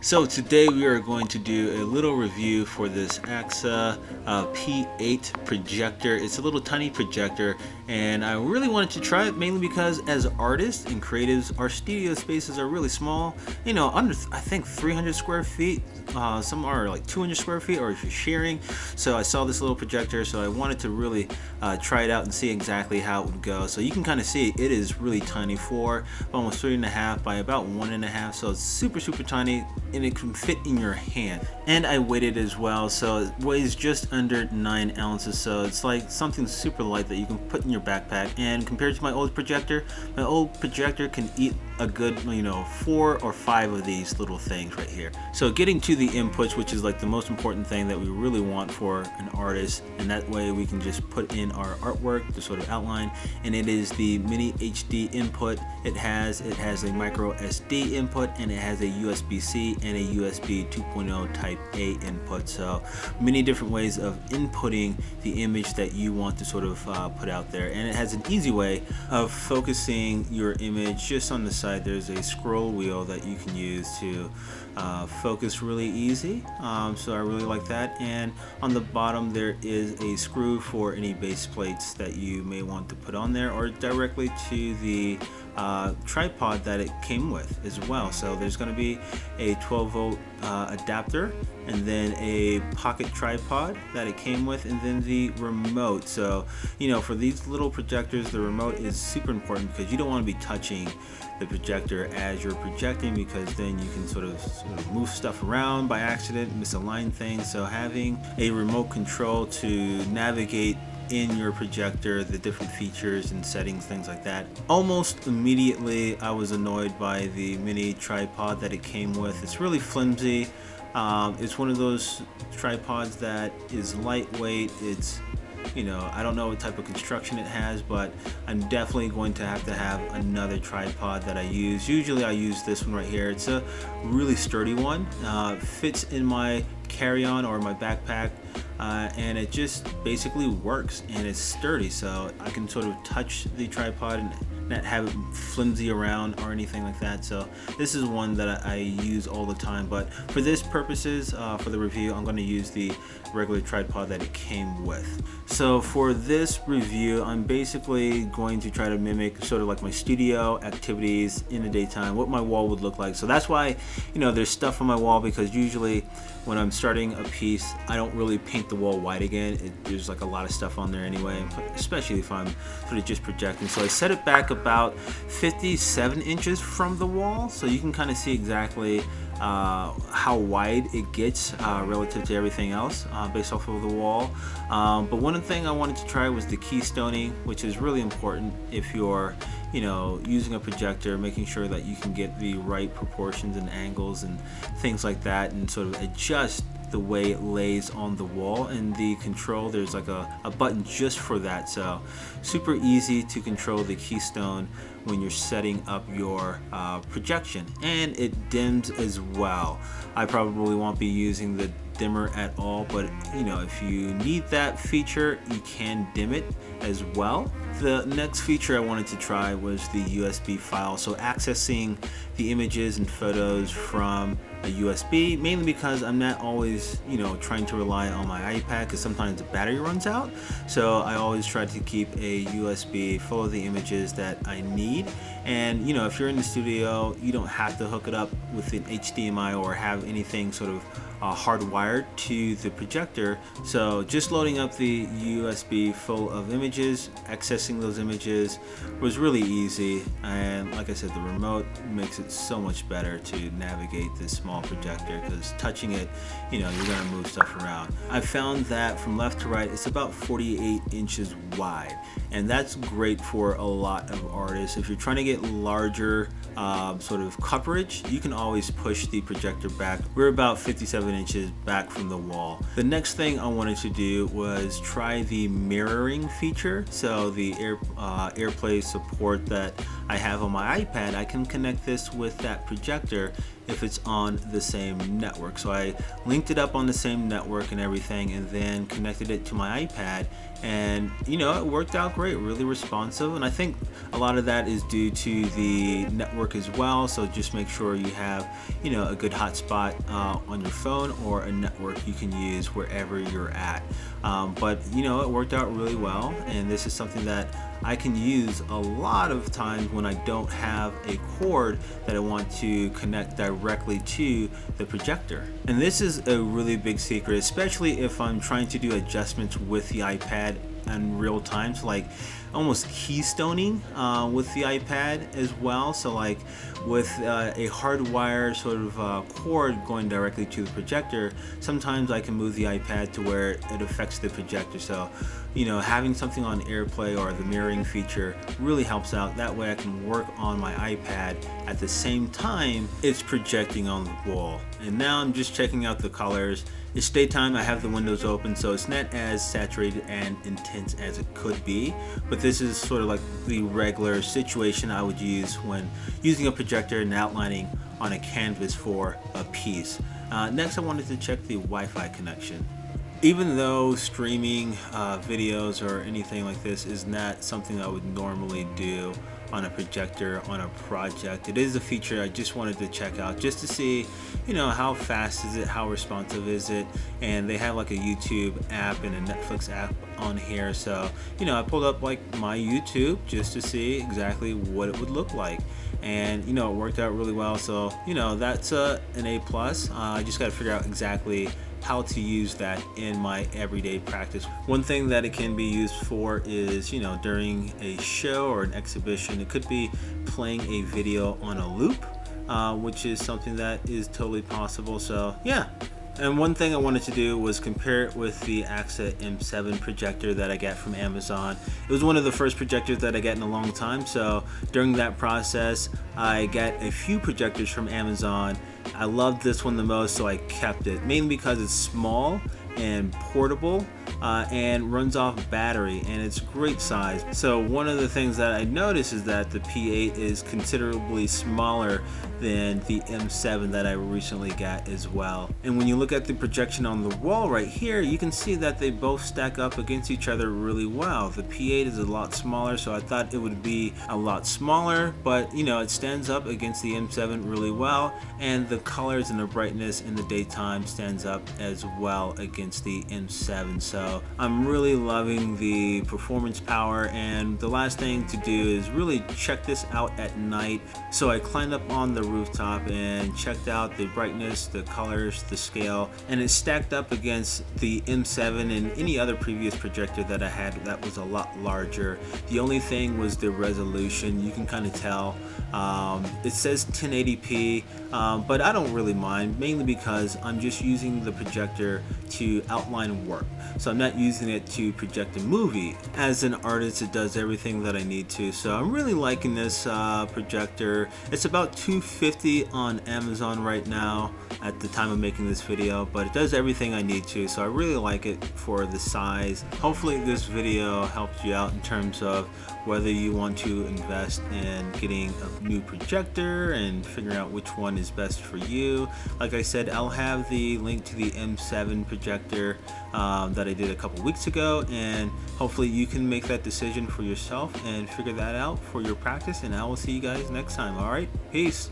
So today we are going to do a little review for this AXA P8 projector. It's a little tiny projector, and I really wanted to try it mainly because as artists and creatives, our studio spaces are really small. You know, under I think 300 square feet. Some are like 200 square feet, or if you're sharing. So I saw this little projector, so I wanted to really try it out and see exactly how it would go. So you can kind of see it is really tiny, for almost 3.5 by about 1.5. So it's super tiny, and it can fit in your hand. And I weighed it as well, so it weighs just under 9 ounces. So it's like something super light that you can put in your backpack. And compared to my old projector can eat a good 4 or 5 of these little things right here. So getting to the inputs, which is like the most important thing that we really want for an artist, and that way we can just put in our artwork, the sort of outline. And it is the mini HD input. It has a micro SD input, and it has a USB-C and a USB 2.0 type A input. So many different ways of inputting the image that you want to sort of put out there. And it has an easy way of focusing your image. Just on the side there's a scroll wheel that you can use to focus really easy. So I really like that. And on the bottom there is a screw for any base plates that you may want to put on there, or directly to the tripod that it came with as well. So there's going to be a 12-volt adapter, and then a pocket tripod that it came with, and then the remote. So for these little projectors, the remote is super important because you don't want to be touching the projector as you're projecting, because then you can sort of move stuff around by accident, misalign things. So having a remote control to navigate in your projector, the different features and settings, things like that. Almost immediately I was annoyed by the mini tripod that it came with. It's really flimsy. It's one of those tripods that is lightweight. It's I don't know what type of construction it has, but I'm definitely going to have another tripod that I use. Usually I use this one right here. It's a really sturdy one. Fits in my carry-on or my backpack, and it just basically works, and it's sturdy, so I can sort of touch the tripod and not have it flimsy around or anything like that. So this is one that I use all the time, but for this purposes, for the review, I'm going to use the regular tripod that it came with. So for this review, I'm basically going to try to mimic sort of like my studio activities in the daytime, what my wall would look like. So that's why there's stuff on my wall, because usually when I'm starting a piece, I don't really paint the wall white again. There's like a lot of stuff on there anyway, especially if I'm sort of just projecting. So I set it back about 57 inches from the wall, so you can kind of see exactly how wide it gets relative to everything else based off of the wall. But one thing I wanted to try was the keystoning, which is really important if you're using a projector, making sure that you can get the right proportions and angles and things like that, and sort of adjust the way it lays on the wall. And the control, there's like a button just for that, so super easy to control the keystone when you're setting up your projection. And it dims as well. I probably won't be using the dimmer at all, but if you need that feature, you can dim it as well. The next feature I wanted to try was the USB file, so accessing the images and photos from a USB, mainly because I'm not always trying to rely on my iPad, because sometimes the battery runs out. So I always try to keep a USB full of the images that I need. And if you're in the studio, you don't have to hook it up with an HDMI or have anything sort of hardwired to the projector. So just loading up the USB full of images, accessing those images was really easy. And like I said, the remote makes it so much better to navigate this small projector, because touching it, you're gonna move stuff around. I found that from left to right, it's about 48 inches wide, and that's great for a lot of artists. If you're trying to get larger sort of coverage, you can always push the projector back. We're about 57 inches back from the wall. The next thing I wanted to do was try the mirroring feature. So the AirPlay support that I have on my iPad, I can connect this with that projector, if it's on the same network. So I linked it up on the same network and everything, and then connected it to my iPad, and it worked out great, really responsive. And I think a lot of that is due to the network as well. So just make sure you have a good hotspot on your phone, or a network you can use wherever you're at. But it worked out really well, and this is something that I can use a lot of times when I don't have a cord that I want to connect directly to the projector. And this is a really big secret, especially if I'm trying to do adjustments with the iPad in real time, so like almost keystoning with the iPad as well. So like with a hardwired sort of cord going directly to the projector, sometimes I can move the iPad to where it affects the projector. So having something on AirPlay or the mirroring feature really helps out. That way I can work on my iPad at the same time it's projecting on the wall. And now I'm just checking out the colors. It's daytime, I have the windows open, so it's not as saturated and intense as it could be, but this is sort of like the regular situation I would use when using a projector and outlining on a canvas for a piece. Next, I wanted to check the Wi-Fi connection. Even though streaming videos or anything like this is not something I would normally do on a projector on a project, it is a feature I just wanted to check out just to see how fast is it, how responsive is it. And they have like a YouTube app and a Netflix app on here, so I pulled up like my YouTube just to see exactly what it would look like, and it worked out really well. So that's an A plus. I just got to figure out exactly how to use that in my everyday practice. One thing that it can be used for is during a show or an exhibition. It could be playing a video on a loop, which is something that is totally possible. So yeah. And one thing I wanted to do was compare it with the AXA M7 projector that I got from Amazon. It was one of the first projectors that I got in a long time, so during that process I got a few projectors from Amazon. I loved this one the most, so I kept it, mainly because it's small and portable, and runs off battery, and it's great size. So one of the things that I noticed is that the P8 is considerably smaller than the M7 that I recently got as well. And when you look at the projection on the wall right here, you can see that they both stack up against each other really well. The P8 is a lot smaller, so I thought it would be a lot smaller, but it stands up against the M7 really well, and the colors and the brightness in the daytime stands up as well against the M7. So I'm really loving the performance power, and the last thing to do is really check this out at night. So I climbed up on the rooftop and checked out the brightness, the colors, the scale, and it stacked up against the M7 and any other previous projector that I had that was a lot larger. The only thing was the resolution. You can kind of tell it says 1080p, but I don't really mind, mainly because I'm just using the projector to outline work. So I'm not using it to project a movie. As an artist, it does everything that I need to. So I'm really liking this projector. It's about $250 on Amazon right now at the time of making this video, but it does everything I need to. So I really like it for the size. Hopefully this video helped you out in terms of whether you want to invest in getting a new projector and figuring out which one is best for you. Like I said, I'll have the link to the M7 projector that I did a couple weeks ago, and hopefully you can make that decision for yourself and figure that out for your practice. And I will see you guys next time. All right, peace.